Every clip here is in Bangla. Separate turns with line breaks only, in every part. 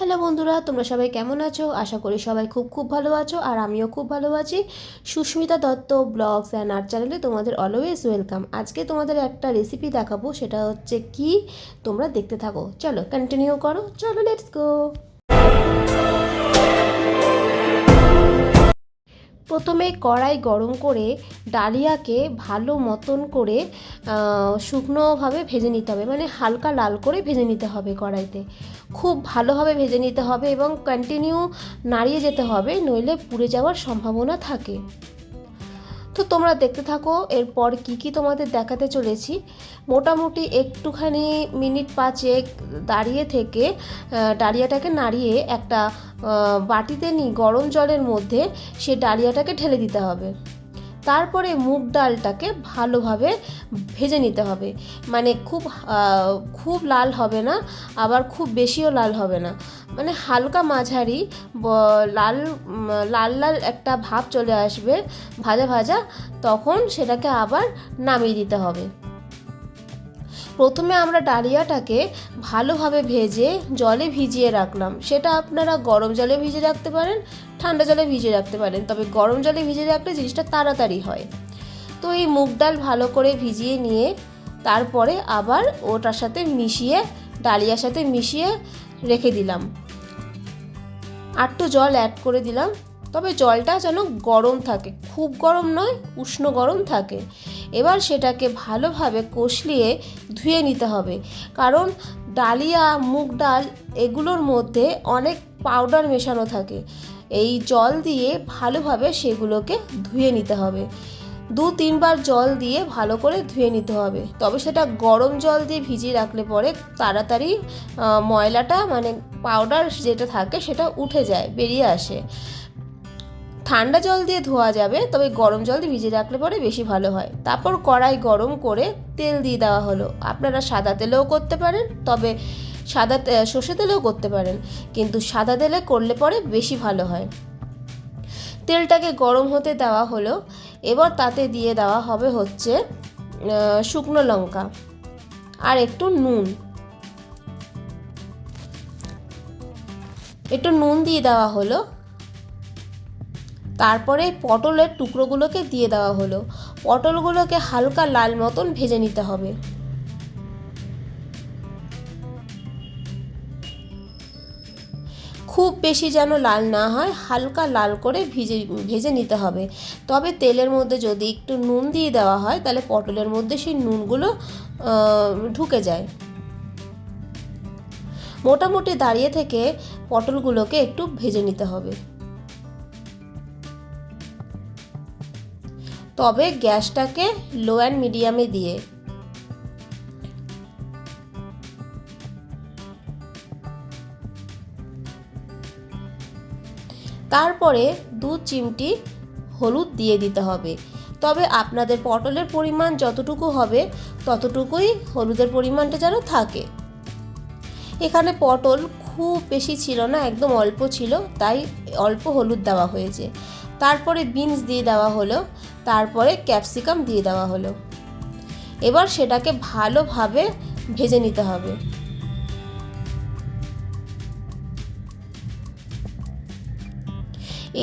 হ্যালো বন্ধুরা, তোমরা সবাই কেমন আছো? আশা করি সবাই খুব ভালো আছো, আর আমিও খুব ভালো আছি। Sushmita Dutta blogs and art চ্যানেলে তোমাদের অলওয়েজ ওয়েলকাম। আজকে তোমাদের একটা রেসিপি দেখাবো, সেটা হচ্ছে কি, তোমরা দেখতে থাকো। চলো কন্টিনিউ করো, চলো লেটস গো। প্রথমে কড়াই গরম করে ডালিয়াকে ভালো মতন করে শুকনোভাবে ভেজে নিতে হবে, মানে হালকা লাল করে ভেজে নিতে হবে কড়াইতে। খুব ভালোভাবে ভেজে নিতে হবে এবং কন্টিনিউ নাড়িয়ে যেতে হবে, নইলে পুড়ে যাওয়ার সম্ভাবনা থাকে। তো তোমরা দেখতে থাকো এরপর কি তোমাদের দেখাতে চলেছি। মোটামুটি একটুখানি মিনিট 5 দাঁড়িয়ে থেকে ডালিয়াটাকে নাড়িয়ে একটা বাটিতে নিয়ে গরম জলের মধ্যে সে ডালিয়াটাকে ঢেলে দিতে হবে। তারপরে মুগ ডালটাকে ভালোভাবে ভেজে নিতে হবে, মানে খুব লাল হবে না, আবার খুব বেশিও লাল হবে না, মানে হালকা মাঝারি লাল লাল লাল একটা ভাব চলে আসবে, ভাজা ভাজা, তখন সেটাকে আবার নামিয়ে দিতে হবে। প্রথমে আমরা ডালিয়াটাকে ভালোভাবে ভেজে জলে ভিজিয়ে রাখলাম। সেটা আপনারা গরম জলে ভিজিয়ে রাখতে পারেন, ঠান্ডা জলে ভিজিয়ে রাখতে পারেন, তবে গরম জলে ভিজিয়ে রাখলে জিনিসটা তাড়াতাড়ি হয়। তো এই মুগ ডাল ভালো করে ভিজিয়ে নিয়ে তারপরে আবার ওটার সাথে মিশিয়ে, ডালিয়ার সাথে মিশিয়ে রেখে দিলাম। একটু জল অ্যাড করে দিলাম, তবে জলটা যেন গরম থাকে, খুব গরম নয়, উষ্ণ গরম থাকে। এবার সেটাকে ভালোভাবে কষলিয়ে ধুয়ে নিতে হবে, কারণ ডালিয়া, মুগ ডাল এগুলোর মধ্যে অনেক পাউডার মেশানো থাকে। এই জল দিয়ে ভালোভাবে সেগুলোকে ধুয়ে নিতে হবে। 2-3 বার জল দিয়ে ভালো করে ধুয়ে নিতে হবে, তবে সেটা গরম জল দিয়ে ভিজিয়ে রাখলে পরে তাড়াতাড়ি ময়লাটা, মানে পাউডার যেটা থাকে সেটা উঠে যায়, বেরিয়ে আসে। ঠান্ডা জল দিয়ে ধোয়া যাবে, তবে গরম জল দিয়ে ভিজিয়ে রাখলে পরে বেশি ভালো হয়। তারপর কড়াই গরম করে তেল দিয়ে দেওয়া হলো। আপনারা সাদা তেলেও করতে পারেন, তবে সর্ষে তেলেও করতে পারেন, কিন্তু সাদা তেলে করলে পরে বেশি ভালো হয়। তেলটাকে গরম হতে দেওয়া হলো। এবার তাতে দিয়ে দেওয়া হবে হচ্ছে শুকনো লঙ্কা আর একটু নুন দিয়ে দেওয়া হলো। তারপরে পটলের টুকরোগুলোকে দিয়ে দেওয়া হলো। পটলগুলোকে হালকা লাল মতন ভেজে নিতে হবে। খুব বেশি যেন লাল না হয়, হালকা লাল করে ভেজে নিতে হবে। তবে তেলের মধ্যে যদি একটু নুন দিয়ে দেওয়া হয়, তাহলে পটলের মধ্যে সেই নুনগুলো ঢুকে যায়। মোটামুটি দাঁড়িয়ে থেকে পটলগুলোকে একটু ভেজে নিতে হবে। তবে গ্যাসটাকে লো অ্যান্ড মিডিয়ামে দিয়ে। তারপরে 2 চিমটি হলুদ দিয়ে দিতে হবে। তবে আপনাদের পটলের পরিমাণ যতটুকু হবে ততটুকুই হলুদের পরিমাণটা যেন থাকে। এখানে পটল খুব বেশি ছিল না, একদম অল্প ছিল, তাই অল্প হলুদ দেওয়া হয়েছে। তারপরে বিনস দিয়ে দেওয়া হলো, তারপরে ক্যাপসিকাম দিয়ে দেওয়া হলো। এবার সেটাকে ভালোভাবে ভেজে নিতে হবে।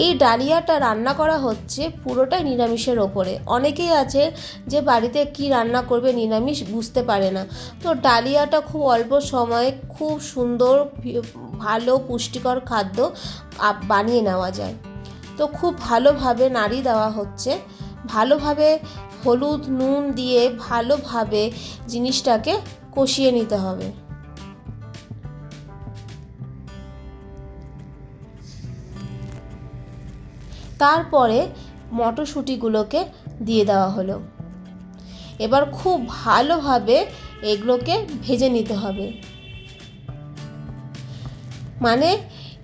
এই ডালিয়াটা রান্না করা হচ্ছে পুরোটাই নিরামিষের ওপরে। অনেকেই আছে যে বাড়িতে কি রান্না করবে নিরামিষ বুঝতে পারে না, তো ডালিয়াটা খুব অল্প সময়ে খুব সুন্দর ভালো পুষ্টিকর খাদ্য বানিয়ে নেওয়া যায়। তো খুব ভালোভাবে নাড়িয়ে দেওয়া হচ্ছে, ভালোভাবে হলুদ নুন দিয়ে ভালোভাবে জিনিসটাকে কষিয়ে নিতে হবে। তারপরে মটরশুঁটিগুলোকে দিয়ে দেওয়া হলো। এবার খুব ভালোভাবে এগুলোকে ভেজে নিতে হবে, মানে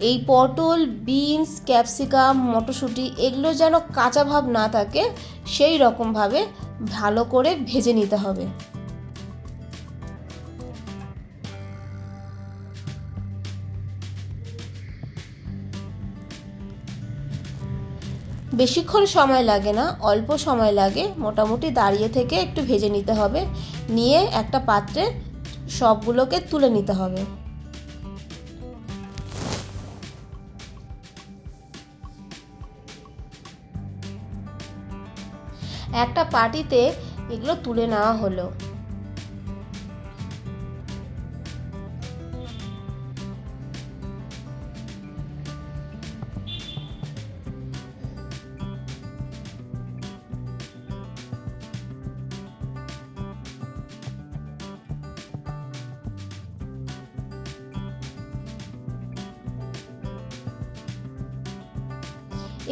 এই পটল, বিনস, ক্যাপসিকাম, মটরশুঁটি এগুলো যেন কাঁচা ভাব না থাকে, সেই রকমভাবে ভালো করে ভেজে নিতে হবে। বেশিক্ষণ সময় লাগে না, অল্প সময় লাগে। মোটামুটি দাঁড়িয়ে থেকে একটু ভেজে নিতে হবে, নিয়ে একটা পাত্রে সবগুলোকে তুলে নিতে হবে। একটা পাটিতে এগুলো তুলে নেওয়া হলো।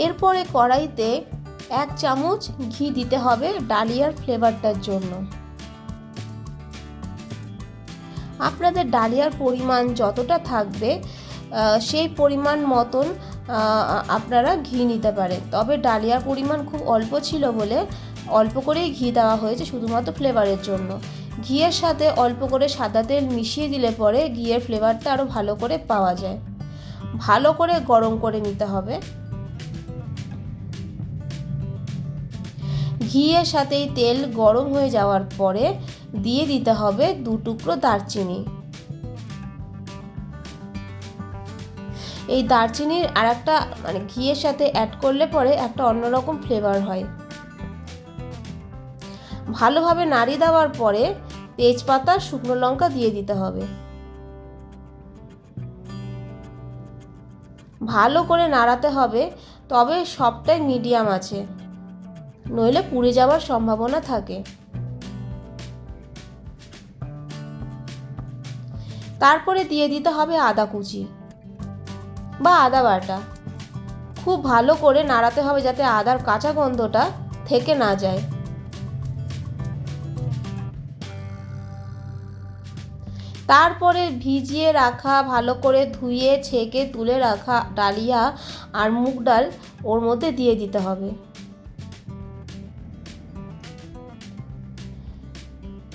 এরপরে কড়াইতে 1 চামচ ঘি দিতে হবে ডালিয়ার ফ্লেভারটার জন্য। আপনাদের ডালিয়ার পরিমাণ যতটা থাকবে সেই পরিমাণ মতন আপনারা ঘি নিতে পারেন। তবে ডালিয়ার পরিমাণ খুব অল্প ছিল বলে অল্প করেই ঘি দেওয়া হয়েছে শুধুমাত্র ফ্লেভারের জন্য। ঘিয়ের সাথে অল্প করে সাদা তেল মিশিয়ে দিলে পরে ঘিয়ের ফ্লেভারটা আরও ভালো করে পাওয়া যায়। ভালো করে গরম করে নিতে হবে। ঘিয়ের সাথেই তেল গরম হয়ে যাওয়ার পরে দিয়ে দিতে হবে 2 টুকরো দারচিনি। এই দারচিনির আরেকটা ঘিয়ের সাথে অ্যাড করলে পরে একটা অন্যরকম ফ্লেভার হয়। ভালোভাবে নাড়িয়ে দেওয়ার পরে তেজপাতা, শুকনো লঙ্কা দিয়ে দিতে হবে। ভালো করে নাড়াতে হবে, তবে সবটাই মিডিয়াম আছে, নইলে পুড়ে যাওয়ার সম্ভাবনা থাকে। তারপরে দিয়ে দিতে হবে আদা কুচি বা আদা বাটা। খুব ভালো করে নাড়াতে হবে যাতে আদার কাঁচা গন্ধটা থেকে না যায়। তারপরে ভিজিয়ে রাখা, ভালো করে ধুয়ে ছেঁকে তুলে রাখা ডালিয়া আর মুগ ডাল ওর মধ্যে দিয়ে দিতে হবে।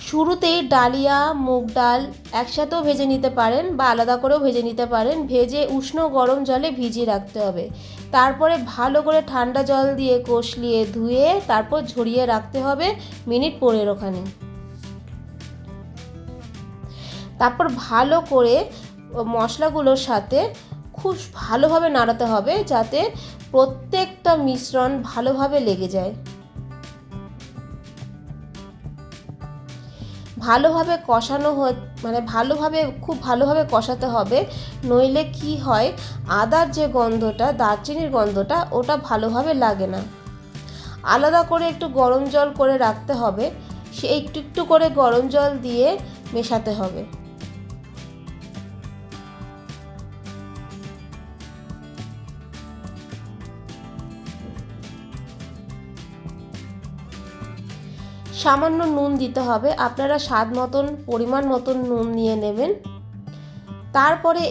শুরুতেই ডালিয়া, মুগ ডাল একসাথেও ভেজে নিতে পারেন বা আলাদা করেও ভেজে নিতে পারেন। ভেজে উষ্ণ গরম জলে ভিজিয়ে রাখতে হবে। তারপরে ভালো করে ঠান্ডা জল দিয়ে কষলিয়ে ধুয়ে তারপর ঝরিয়ে রাখতে হবে মিনিট 15 খানি। তারপর ভালো করে মশলাগুলোর সাথে খুব ভালোভাবে নাড়াতে হবে যাতে প্রত্যেকটা মিশ্রণ ভালোভাবে লেগে যায়। ভালোভাবে কষানো খুব ভালোভাবে কষাতে হবে, নইলে কি হয়, আদার যে গন্ধটা, দারচিনির গন্ধটা, ওটা ভালোভাবে লাগে না। আলাদা করে একটু গরম জল করে রাখতে হবে, সে একটু একটু করে গরম জল দিয়ে মেশাতে হবে। সামান্য নুন দিতে হবে, আপনারা স্বাদ মতন পরিমাণ মতন নুন নিয়ে নেবেন। তারপরে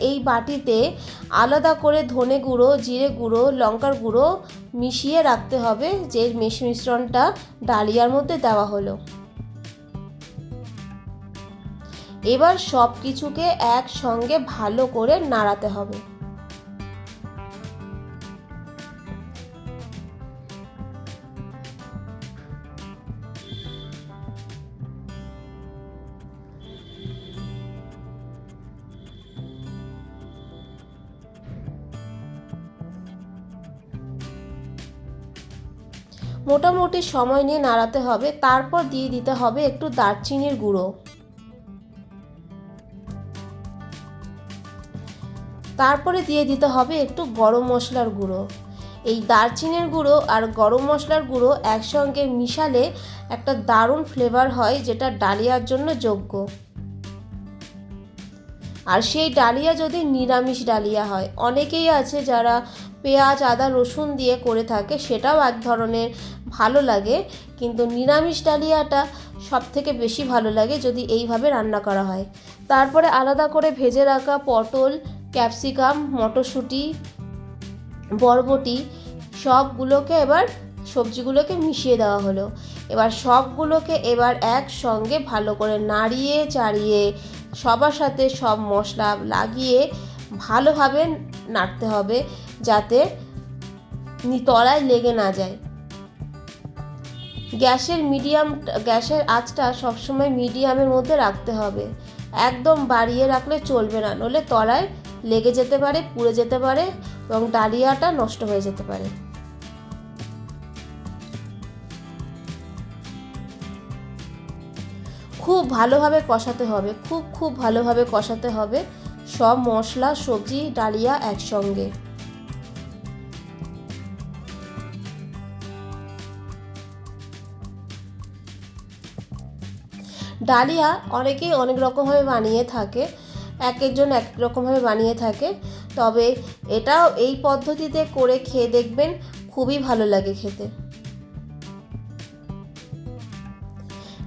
এই বাটিতে আলাদা করে ধনে গুঁড়ো, জিরে গুঁড়ো, লঙ্কার গুঁড়ো মিশিয়ে রাখতে হবে, যে মিশ্রণটা ডালিয়ার মধ্যে দেওয়া হলো। এবার সব কিছুকে একসঙ্গে ভালো করে নাড়াতে হবে। মোটামুটি সময় নিয়ে নাড়াতে হবে। তারপর দিয়ে দিতে হবে একটু দারচিনির গুঁড়ো। তারপরে দিয়ে দিতে হবে একটু গরম মশলার গুঁড়ো। এই দারচিনির গুঁড়ো আর গরম মশলার গুঁড়ো একসঙ্গে মিশালে একটা দারুণ ফ্লেভার হয়, যেটা ডালিয়ার জন্য যোগ্য। আর সেই ডালিয়া যদি নিরামিষ ডালিয়া হয়, অনেকেই আছে যারা পেঁয়াজ, আদা, রসুন দিয়ে করে থাকে, সেটাও এক ধরনের ভালো লাগে, কিন্তু নিরামিষ ডালিয়াটা সবথেকে বেশি ভালো লাগে যদি এইভাবে রান্না করা হয়। তারপরে আলাদা করে ভেজে রাখা পটল, ক্যাপসিকাম, মটরশুঁটি, বরবটি সবগুলোকে এবার সবজিগুলোকে মিশিয়ে দেওয়া হলো। এবার সবগুলোকে একসঙ্গে ভালো করে নাড়িয়ে চাড়িয়ে সবার সাথে সব মশলা লাগিয়ে ভালোভাবে নাড়তে হবে যাতে তলায় লেগে না যায়। গ্যাসের আঁচটা সবসময় মিডিয়ামের মধ্যে রাখতে হবে, একদম বাড়িয়ে রাখলে চলবে না, নইলে তলায় লেগে যেতে পারে, পুড়ে যেতে পারে এবং ডালিয়াটা নষ্ট হয়ে যেতে পারে। খুব ভালোভাবে কষাতে হবে, খুব ভালোভাবে কষাতে হবে সব মশলা, সবজি, ডালিয়া একসঙ্গে। ডালিয়া অনেকেই অনেক রকমভাবে বানিয়ে থাকে, এক একজন এক এক রকমভাবে বানিয়ে থাকে, তবে এটাও এই পদ্ধতিতে করে খেয়ে দেখবেন, খুবই ভালো লাগে খেতে।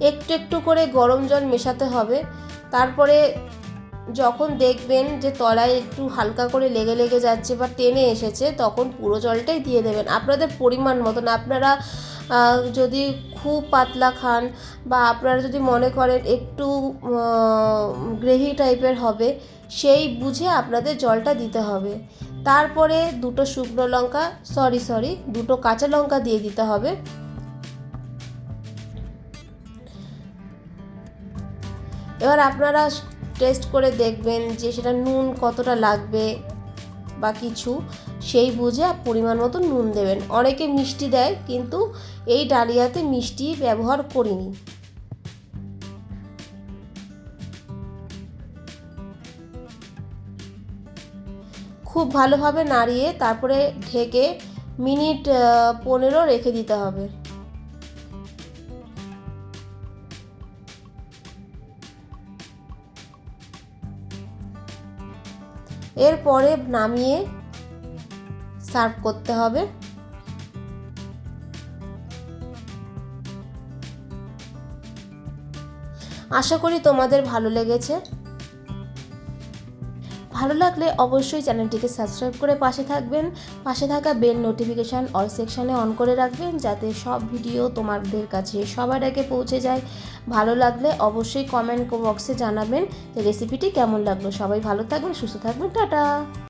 একটু একটু করে গরম জল মেশাতে হবে, তারপরে যখন দেখবেন যে তলায় একটু হালকা করে লেগে লেগে যাচ্ছে বা টেনে এসেছে, তখন পুরো জলটাই দিয়ে দেবেন আপনাদের পরিমাণ মতন। আপনারা যদি খুব পাতলা খান বা আপনারা যদি মনে করেন একটু গ্রেভি টাইপের হবে, সেই বুঝে আপনাদের জলটা দিতে হবে। তারপরে দুটো শুকনো লঙ্কা দুটো কাঁচা লঙ্কা দিয়ে দিতে হবে। এবার আপনারা টেস্ট করে দেখবেন যে সেটা নুন কতটা লাগবে বা কিছু, সেই বুঝে পরিমাণ মতো নুন দেবেন। অনেকে মিষ্টি দেয়, কিন্তু এই ডালিয়াতে মিষ্টি ব্যবহার করিনি। খুব ভালোভাবে নাড়িয়ে তারপরে ঢেকে মিনিট 15 রেখে দিতে হবে। এরপরে নামিয়ে সার্ভ করতে হবে। আশা করি তোমাদের ভালো লেগেছে। ভালো লাগলে অবশ্যই চ্যানেলটিকে সাবস্ক্রাইব করে পাশে থাকবেন। পাশে থাকা বেল নোটিফিকেশান অল সেকশানে অন করে রাখবেন, যাতে সব ভিডিও তোমাদের কাছে সবার আগে পৌঁছে যায়। ভালো লাগলে অবশ্যই কমেন্ট বক্সে জানাবেন যে রেসিপিটি কেমন লাগলো। সবাই ভালো থাকবেন, সুস্থ থাকবেন, টাটা।